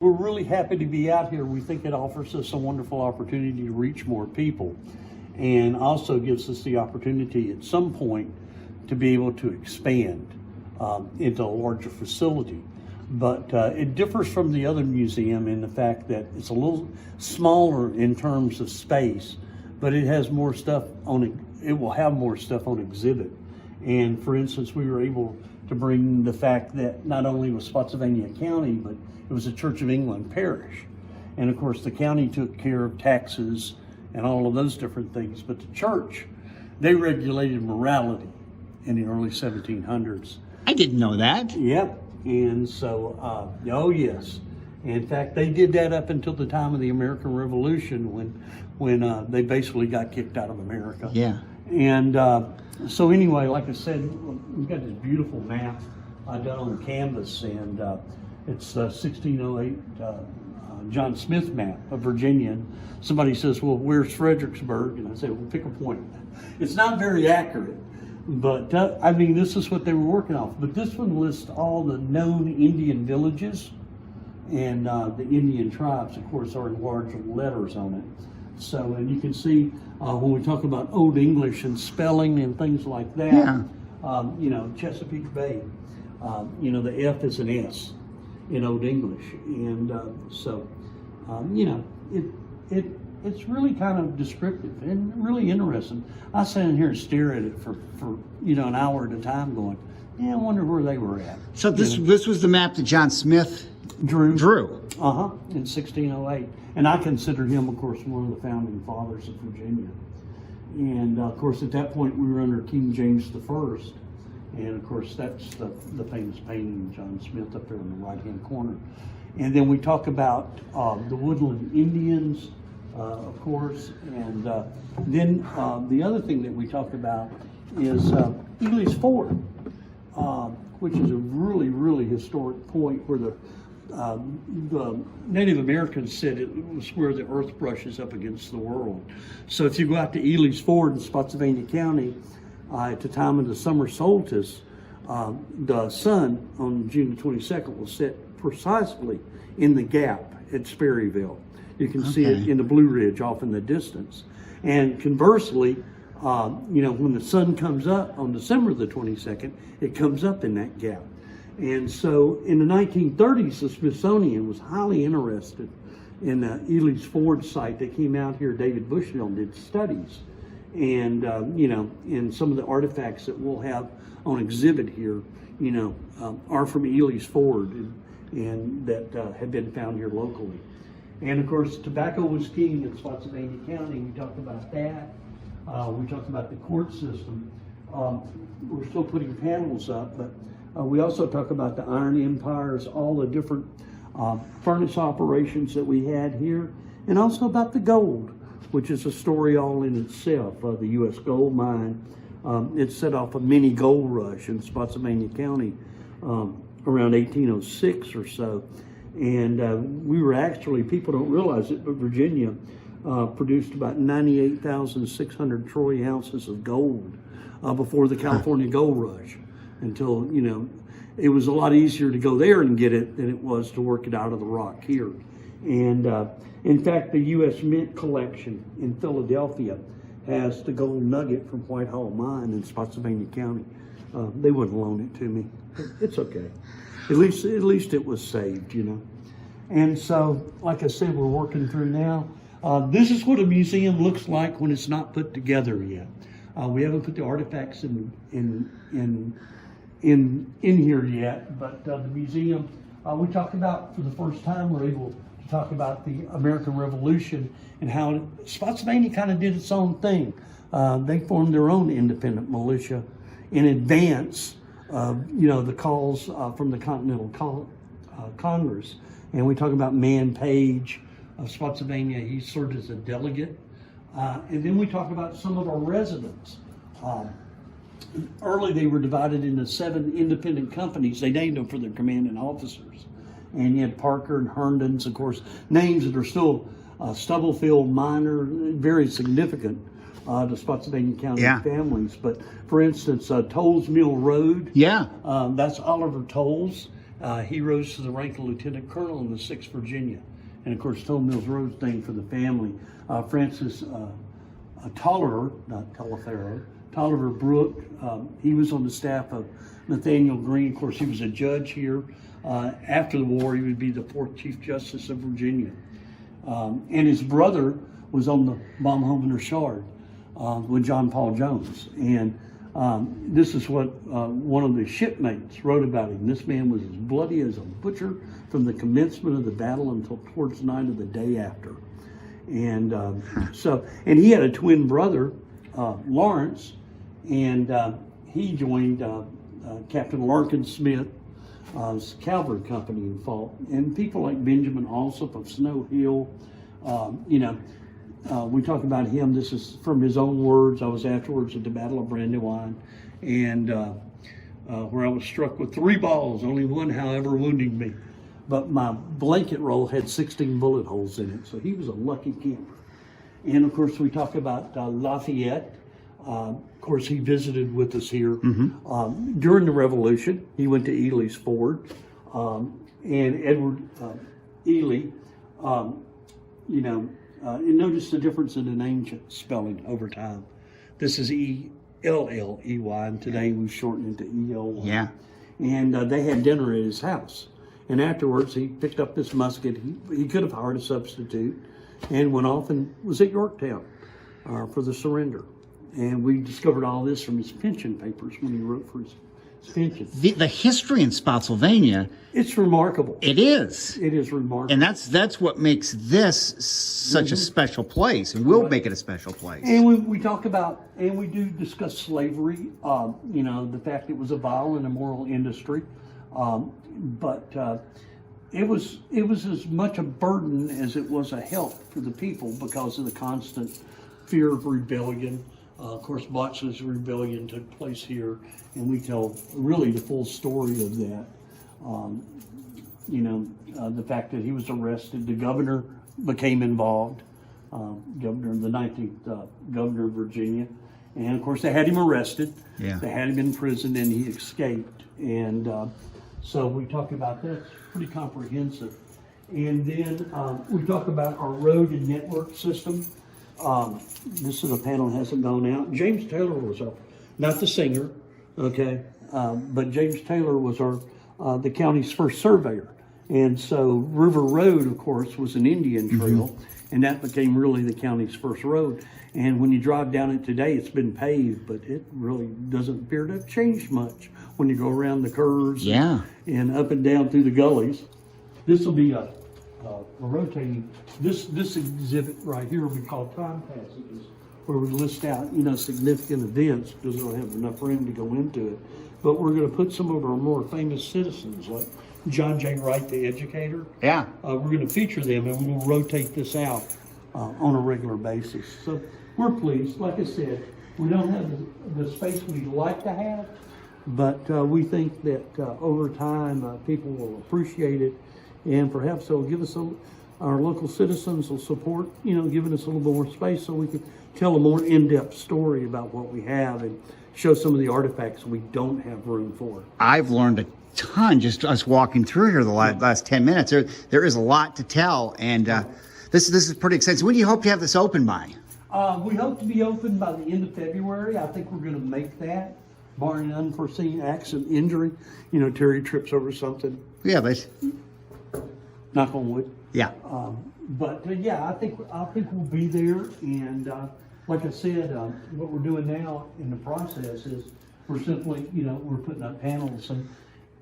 We're really happy to be out here. We think it offers us a wonderful opportunity to reach more people, and also gives us the opportunity at some point to be able to expand into a larger facility. But it differs from the other museum in the fact that it's a little smaller in terms of space, but it has more stuff on it. It will have more stuff on exhibit. And for instance, we were able to bring the fact that not only was Spotsylvania County, but it was a Church of England parish. And of course, the county took care of taxes and all of those different things. But the church, they regulated morality in the early 1700s. I didn't know that. Yep. And so, oh yes. In fact, they did that up until the time of the American Revolution when they basically got kicked out of America. Yeah. And so anyway, like I said, we've got this beautiful map done on canvas, and it's 1608 John Smith map of Virginia. And somebody says, well, where's Fredericksburg? And I say, well, pick a point. It's not very accurate, but I mean, this is what they were working off. But this one lists all the known Indian villages, and the Indian tribes, of course, are in large letters on it. So, and you can see when we talk about Old English and spelling and things like that, Yeah. you know, Chesapeake Bay, you know, the F is an S in Old English. And so, you know, it's really kind of descriptive and really interesting. I sit in here and stare at it for you know, an hour at a time going, yeah, I wonder where they were at. So this was the map that John Smith drew. In 1608. And I consider him, of course, one of the founding fathers of Virginia. And of course, at that point, we were under King James I. And of course, that's the famous painting of John Smith up there in the right-hand corner. And then we talk about the woodland Indians, of course. And then the other thing that we talk about is Ely's Ford, which is a really, really historic point where the Native Americans said it was where the earth brushes up against the world. So if you go out to Ely's Ford in Spotsylvania County, at the time of the summer solstice, the sun on June the 22nd will set precisely in the gap at Sperryville. You can see it in the Blue Ridge off in the distance. And conversely, you know, when the sun comes up on December the 22nd, it comes up in that gap. And so in the 1930s, the Smithsonian was highly interested in the Ely's Ford site. They came out here, David Bushnell, and did studies. And, you know, and some of the artifacts that we'll have on exhibit here, you know, are from Ely's Ford and that have been found here locally. And of course, tobacco was king in Spotsylvania County. We talked about that. We talked about the court system. We're still putting panels up, but we also talk about the Iron Empires, all the different furnace operations that we had here, and also about the gold, which is a story all in itself. The U.S. gold mine, it set off a mini gold rush in Spotsylvania County around 1806 or so. And we were actually, people don't realize it, but Virginia produced about 98,600 troy ounces of gold before the California gold rush. Until, you know, it was a lot easier to go there and get it than it was to work it out of the rock here. And in fact, the U.S. Mint collection in Philadelphia has the gold nugget from Whitehall Mine in Spotsylvania County. They wouldn't loan it to me. It's okay. At least it was saved, you know. And so, like I said, we're working through now. This is what a museum looks like when it's not put together yet. We haven't put the artifacts in here yet, but the museum, we talked about for the first time, we're able to talk about the American Revolution and how Spotsylvania kind of did its own thing. They formed their own independent militia in advance of, you know, the calls from the Continental Congress. And we talk about Man Page of Spotsylvania. He served as a delegate. And then we talk about some of our residents. Early, they were divided into 7 independent companies. They named them for their commanding officers. And you had Parker and Herndon's, of course, names that are still Stubblefield, Minor, very significant to Spotsylvania County families. But for instance, Tolles Mill Road, that's Oliver Tolles. He rose to the rank of lieutenant colonel in the 6th Virginia. And of course, Toll Mills Road's named for the family. Francis Tolliver, not Taliaferro, Tolliver Brooke, he was on the staff of Nathaniel Greene. Of course, he was a judge here. After the war, he would be the 4th Chief Justice of Virginia. And his brother was on the Baumhovener Shard with John Paul Jones. And this is what one of the shipmates wrote about him. This man was as bloody as a butcher from the commencement of the battle until towards night of the day after. And and he had a twin brother, Lawrence, and he joined Captain Larkin Smith's cavalry company and fought. And people like Benjamin Alsop of Snow Hill, we talk about him. This is from his own words. I was afterwards at the Battle of Brandywine, and where I was struck with 3 balls, only one, however, wounding me. But my blanket roll had 16 bullet holes in it, so he was a lucky camper. And of course, we talk about Lafayette. Of course, he visited with us here during the Revolution. He went to Ely's Ford, and Edward Ely. And notice the difference in the name spelling over time. This is E-L-L-E-Y, and today we've shortened it to E-L-Y. Yeah. And they had dinner at his house. And afterwards, he picked up this musket. He could have hired a substitute and went off and was at Yorktown for the surrender. And we discovered all this from his pension papers when he wrote for his pension. The history in Spotsylvania, It's remarkable. it is. It is remarkable. And that's what makes this such a special place, and will make it a special place. And we talk about, and we do discuss slavery, the fact it was a vile and immoral industry. But it was as much a burden as it was a help for the people because of the constant fear of rebellion. Of course, Botch's rebellion took place here, and we tell really the full story of that. The fact that he was arrested, the governor became involved, the 19th governor of Virginia. And of course, they had him arrested. Yeah. They had him in prison, and he escaped. And so we talk about that. It's pretty comprehensive. And then we talk about our road and network system. This is a panel that hasn't gone out. James Taylor was not the singer, okay, but James Taylor was the county's first surveyor. And so River Road, of course, was an Indian trail, and that became really the county's first road. And when you drive down it today, it's been paved, but it really doesn't appear to have changed much when you go around the curves and up and down through the gullies. This will be a rotating, this exhibit right here we call time passages, where we list out, significant events because we don't have enough room to go into it. But we're going to put some of our more famous citizens, like John J. Wright, the educator. Yeah. We're going to feature them, and we'll rotate this out on a regular basis. So we're pleased. Like I said, we don't have the space we'd like to have, but we think that over time people will appreciate it, and perhaps they'll give us our local citizens will support, giving us a little more space so we can tell a more in-depth story about what we have and show some of the artifacts we don't have room for. I've learned a ton just us walking through here the last 10 minutes. There is a lot to tell, and this is pretty exciting. So when do you hope to have this open by? We hope to be open by the end of February. I think we're going to make that, barring unforeseen accident, injury. Terry trips over something. Yeah, but Knock on wood. yeah. I think we'll be there. And like I said, what we're doing now in the process is we're simply, we're putting up panels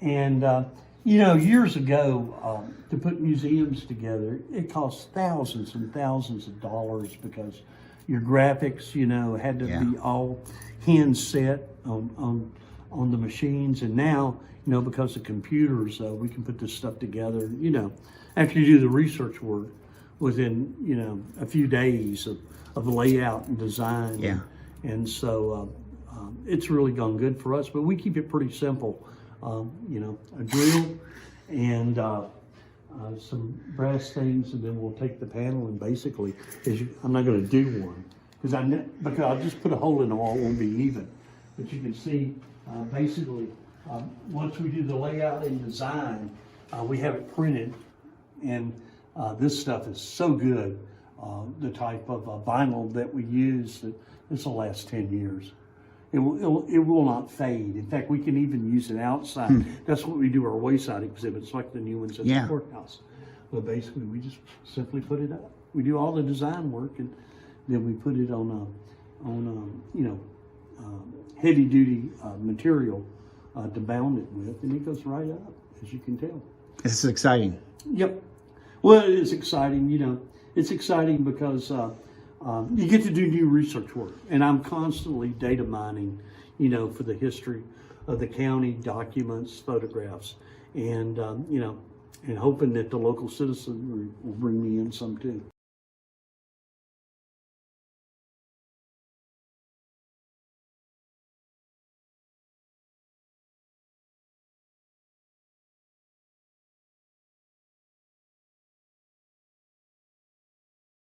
and years ago, to put museums together, it cost thousands and thousands of dollars because your graphics, had to be all hand set on the machines. And now, because of computers, we can put this stuff together, after you do the research work within, a few days of layout and design. Yeah. And so it's really gone good for us, but we keep it pretty simple. A drill and some brass things, and then we'll take the panel and basically, I'm not going to do one because I'll just put a hole in the wall, it won't be even. But you can see basically Once we do the layout and design, we have it printed, and this stuff is so good. The type of vinyl that we use, this will last 10 years. It will not fade. In fact, we can even use it outside. That's what we do our wayside exhibits, like the new ones at the courthouse. But basically, we just simply put it up. We do all the design work, and then we put it on heavy duty material to bound it with, and it goes right up, as you can tell. This is exciting. Yep. Well, it is exciting. It's exciting because you get to do new research work, and I'm constantly data mining, for the history of the county, documents, photographs, and and hoping that the local citizen will bring me in some too.